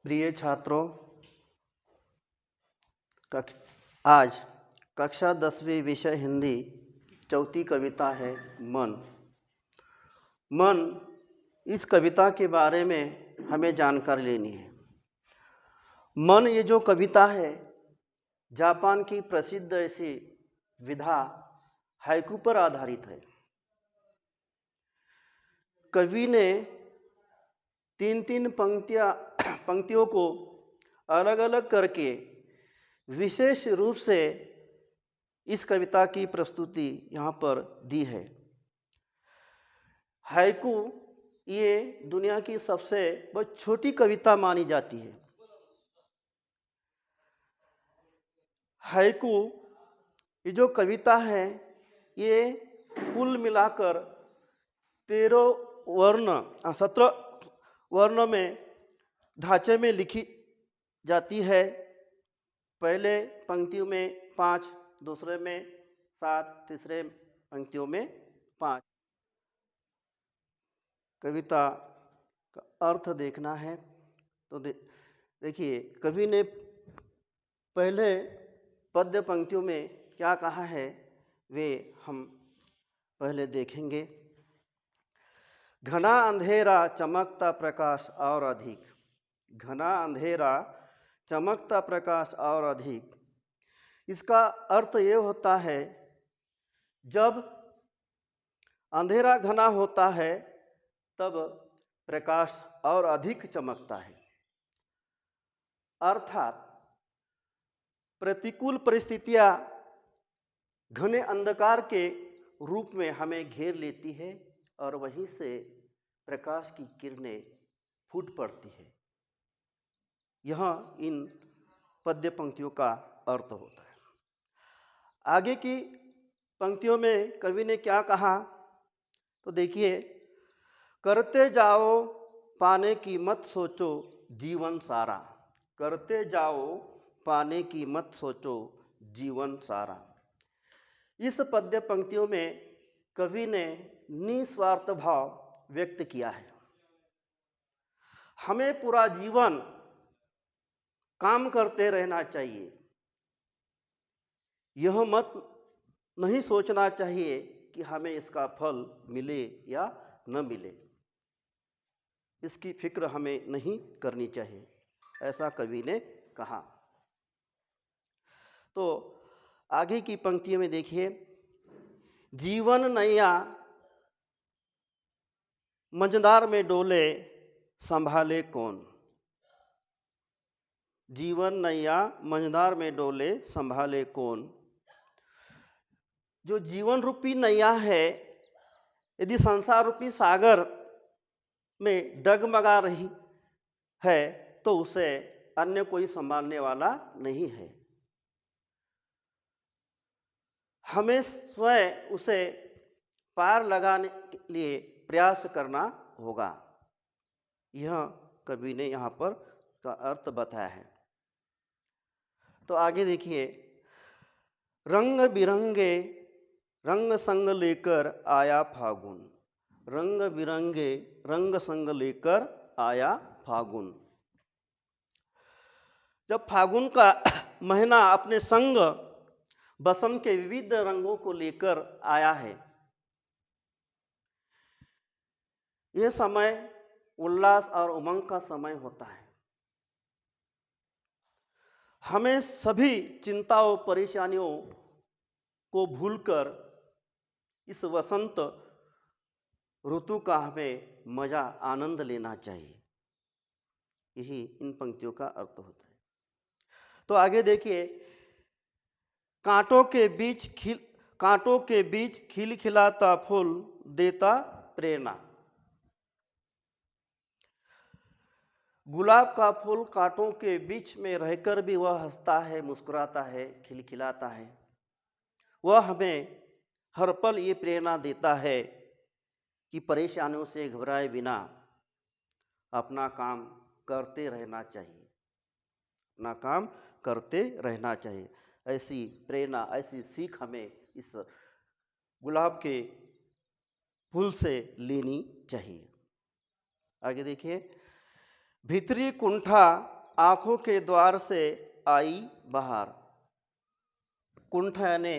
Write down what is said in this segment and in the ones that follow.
प्रिय छात्रों, आज कक्षा 10वीं विषय हिंदी चौथी कविता है मन। मन, इस कविता के बारे में हमें जानकारी लेनी है। मन ये जो कविता है जापान की प्रसिद्ध ऐसी विधा हाइकू पर आधारित है। कवि ने तीन पंक्तियों को अलग अलग करके विशेष रूप से इस कविता की प्रस्तुति यहाँ पर दी है। हाइकू ये दुनिया की सबसे बहुत छोटी कविता मानी जाती है। हाइकू ये जो कविता है ये कुल मिलाकर 17 वर्ण में ढांचे में लिखी जाती है। पहले पंक्तियों में 5, दूसरे में 7, तीसरे पंक्तियों में 5। कविता का अर्थ देखना है तो देखिए कवि ने पहले पद्य पंक्तियों में क्या कहा है वे हम पहले देखेंगे। घना अंधेरा चमकता प्रकाश और अधिक। घना अंधेरा चमकता प्रकाश और अधिक, इसका अर्थ ये होता है जब अंधेरा घना होता है तब प्रकाश और अधिक चमकता है। अर्थात प्रतिकूल परिस्थितियां घने अंधकार के रूप में हमें घेर लेती है और वहीं से प्रकाश की किरणें फूट पड़ती है। यह इन पद्य पंक्तियों का अर्थ होता है। आगे की पंक्तियों में कवि ने क्या कहा तो देखिए, करते जाओ पाने की मत सोचो जीवन सारा। करते जाओ पाने की मत सोचो जीवन सारा। इस पद्य पंक्तियों में कवि ने निस्वार्थ भाव व्यक्त किया है। हमें पूरा जीवन काम करते रहना चाहिए। यह मत नहीं सोचना चाहिए कि हमें इसका फल मिले या न मिले। इसकी फिक्र हमें नहीं करनी चाहिए, ऐसा कवि ने कहा। तो आगे की पंक्तियों में देखिए, जीवन नैया मझधार में डोले संभाले कौन। जीवन नैया मझधार में डोले संभाले कौन। जो जीवन रूपी नैया है यदि संसार रूपी सागर में डगमगा रही है तो उसे अन्य कोई संभालने वाला नहीं है। हमें स्वयं उसे पार लगाने के लिए प्रयास करना होगा। यह कवि ने यहाँ पर का अर्थ बताया है। तो आगे देखिए, रंग बिरंगे रंग संग लेकर आया फागुन। रंग बिरंगे रंग संग लेकर आया फागुन। जब फागुन का महीना अपने संग बसंत के विविध रंगों को लेकर आया है, यह समय उल्लास और उमंग का समय होता है। हमें सभी चिंताओं परेशानियों को भूलकर इस वसंत ऋतु का हमें मजा आनंद लेना चाहिए। यही इन पंक्तियों का अर्थ होता है। तो आगे देखिए, कांटों के बीच खिलखिलाता फूल देता प्रेरणा। गुलाब का फूल कांटों के बीच में रहकर भी वह हंसता है, मुस्कुराता है, खिलखिलाता है। वह हमें हर पल ये प्रेरणा देता है कि परेशानियों से घबराए बिना अपना काम करते रहना चाहिए। अपना काम करते रहना चाहिए। ऐसी प्रेरणा, ऐसी सीख हमें इस गुलाब के फूल से लेनी चाहिए। आगे देखिए, भीतरी कुंठा आंखों के द्वार से आई बहार। कुंठ यानी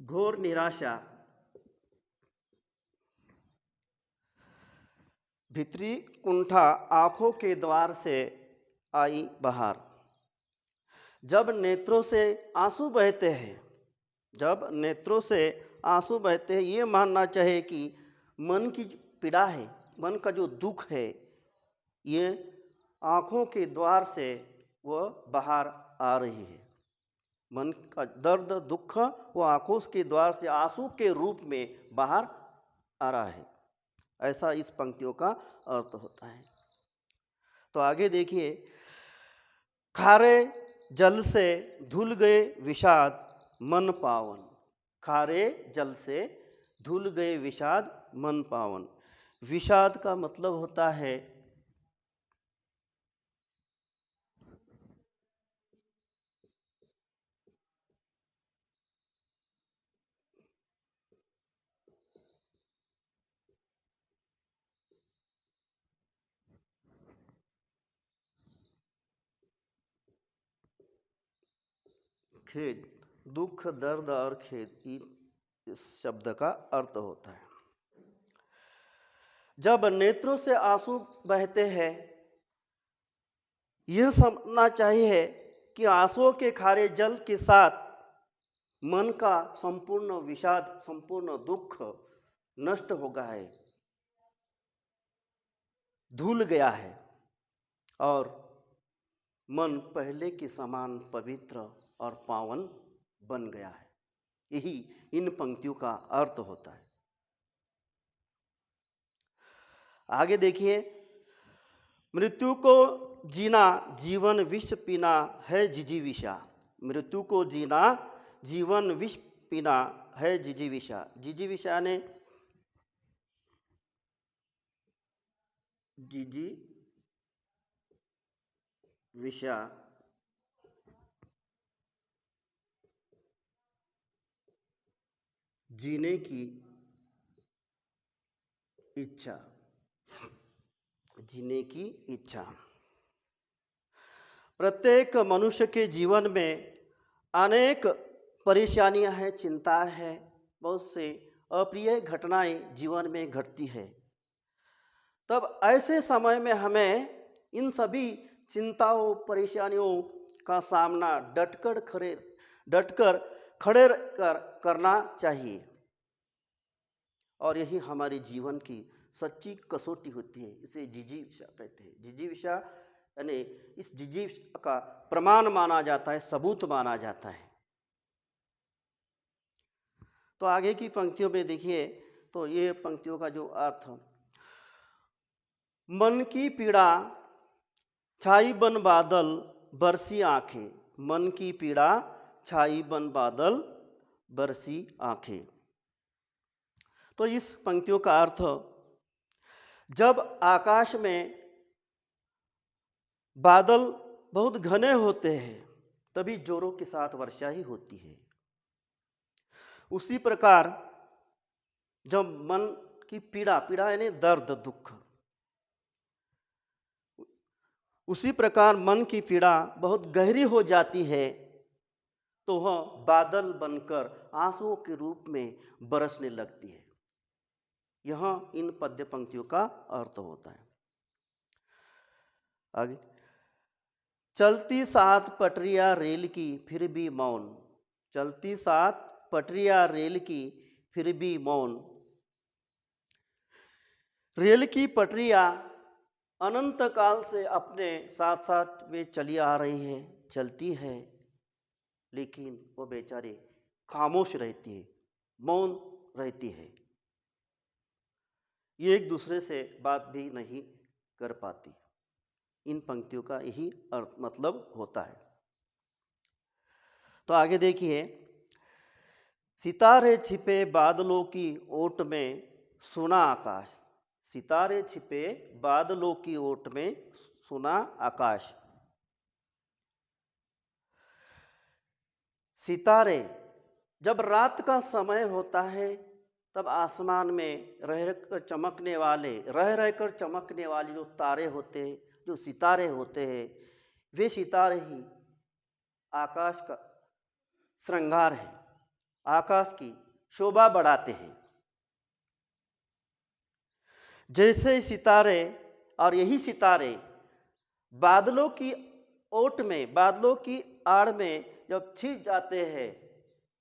घोर निराशा। भीतरी कुंठा आंखों के द्वार से आई बहार। जब नेत्रों से आंसू बहते हैं, जब नेत्रों से आंसू बहते हैं, ये मानना चाहिए कि मन की पीड़ा है, मन का जो दुख है, ये आंखों के द्वार से वह बाहर आ रही है। मन का दर्द दुख वो आंखों के द्वार से आंसू के रूप में बाहर आ रहा है। ऐसा इस पंक्तियों का अर्थ होता है। तो आगे देखिए, खारे जल से धुल गए विषाद मन पावन। खारे जल से धुल गए विषाद मन पावन। विषाद का मतलब होता है खेद, दुख दर्द और खेद, इस शब्द का अर्थ होता है। जब नेत्रों से आंसू बहते हैं, यह समझना चाहिए कि आंसुओं के खारे जल के साथ मन का संपूर्ण विषाद, संपूर्ण दुख नष्ट हो गया है, धुल गया है और मन पहले के समान पवित्र और पावन बन गया है। यही इन पंक्तियों का अर्थ होता है। आगे देखिए, मृत्यु को जीना जीवन विष पीना है जिजीविषा। मृत्यु को जीना जीवन विष पीना है जिजीविषा। जिजीविषा ने जिजीविषा जीने की इच्छा, जीने की इच्छा। प्रत्येक मनुष्य के जीवन में अनेक परेशानियां हैं, चिंता है, बहुत से अप्रिय घटनाएं जीवन में घटती है। तब ऐसे समय में हमें इन सभी चिंताओं परेशानियों का सामना डटकर खड़े करना चाहिए। और यही हमारे जीवन की सच्ची कसौटी होती है। इसे जिजीविषा कहते हैं। जिजीविषा यानी इस जिजीविषा का प्रमाण माना जाता है, सबूत माना जाता है। तो आगे की पंक्तियों में देखिए, तो ये पंक्तियों का जो अर्थ, मन की पीड़ा छाई बन बादल बरसी आंखें। मन की पीड़ा छाई बन बादल बरसी आंखें। तो इस पंक्तियों का अर्थ, जब आकाश में बादल बहुत घने होते हैं, तभी जोरों के साथ वर्षा ही होती है। उसी प्रकार जब मन की पीड़ा, पीड़ा यानी दर्द दुख, उसी प्रकार मन की पीड़ा बहुत गहरी हो जाती है, तो वह बादल बनकर आंसुओं के रूप में बरसने लगती है। यह इन पद्य पंक्तियों का अर्थ होता है। आगे, चलती सात पटरियां रेल की फिर भी मौन। चलती सात पटरियां रेल की फिर भी मौन। रेल की पटरियां अनंत काल से अपने साथ साथ वे चली आ रही है, चलती है, लेकिन वो बेचारे खामोश रहती है, मौन रहती है। ये एक दूसरे से बात भी नहीं कर पाती। इन पंक्तियों का यही अर्थ मतलब होता है। तो आगे देखिए, सितारे छिपे बादलों की ओट में सुना आकाश। सितारे छिपे बादलों की ओट में सुना आकाश। सितारे जब रात का समय होता है तब आसमान में रह रहकर चमकने वाले जो तारे होते हैं, जो सितारे होते हैं, वे सितारे ही आकाश का श्रृंगार है, आकाश की शोभा बढ़ाते हैं। जैसे सितारे, और यही सितारे बादलों की ओट में, बादलों की आड़ में जब छिप जाते हैं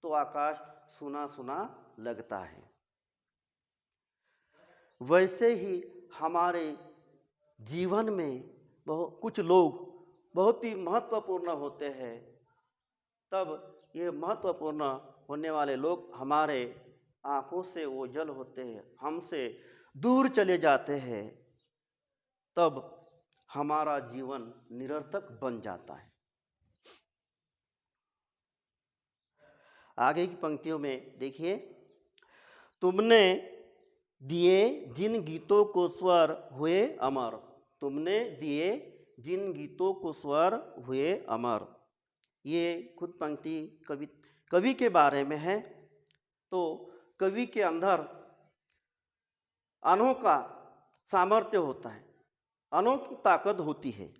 तो आकाश सुना सुना लगता है। वैसे ही हमारे जीवन में कुछ लोग बहुत ही महत्वपूर्ण होते हैं। तब ये महत्वपूर्ण होने वाले लोग हमारे आंखों से ओझल होते हैं, हमसे दूर चले जाते हैं, तब हमारा जीवन निरर्थक बन जाता है। आगे की पंक्तियों में देखिए, तुमने दिए जिन गीतों को स्वर हुए अमर, तुमने दिए जिन गीतों को स्वर हुए अमर। ये खुद पंक्ति कवि के बारे में है। तो कवि के अंदर अनोखा सामर्थ्य होता है, अनोखी ताकत होती है।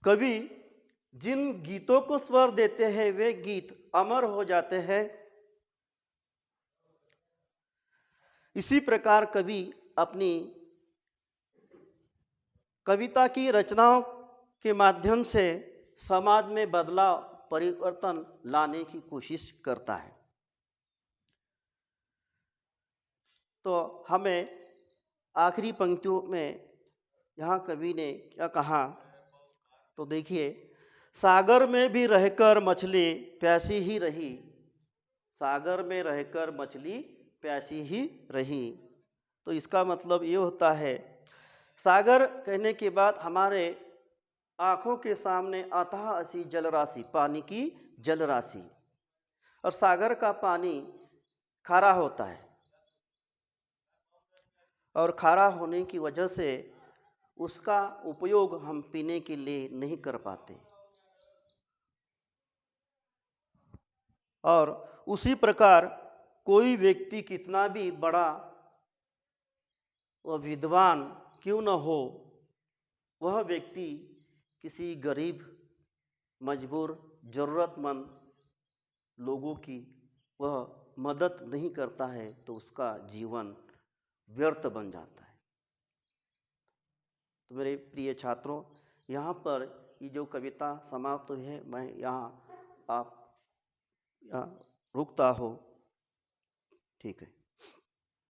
कवि जिन गीतों को स्वर देते हैं वे गीत अमर हो जाते हैं। इसी प्रकार कवि अपनी कविता की रचनाओं के माध्यम से समाज में बदलाव, परिवर्तन लाने की कोशिश करता है। तो हमें आखिरी पंक्तियों में यहाँ कवि ने क्या कहा, तो देखिए, सागर में भी रहकर मछली प्यासी ही रही, सागर में रहकर मछली प्यासी ही रही। तो इसका मतलब ये होता है, सागर कहने के बाद हमारे आँखों के सामने अथाह असी जलराशि, पानी की जलराशि, और सागर का पानी खारा होता है, और खारा होने की वजह से उसका उपयोग हम पीने के लिए नहीं कर पाते। और उसी प्रकार कोई व्यक्ति कितना भी बड़ा व विद्वान क्यों न हो, वह व्यक्ति किसी गरीब, मजबूर, ज़रूरतमंद लोगों की वह मदद नहीं करता है तो उसका जीवन व्यर्थ बन जाता है। तो मेरे प्रिय छात्रों, यहाँ पर ये जो कविता समाप्त हुई है, मैं यहाँ रुकता हूँ। ठीक है।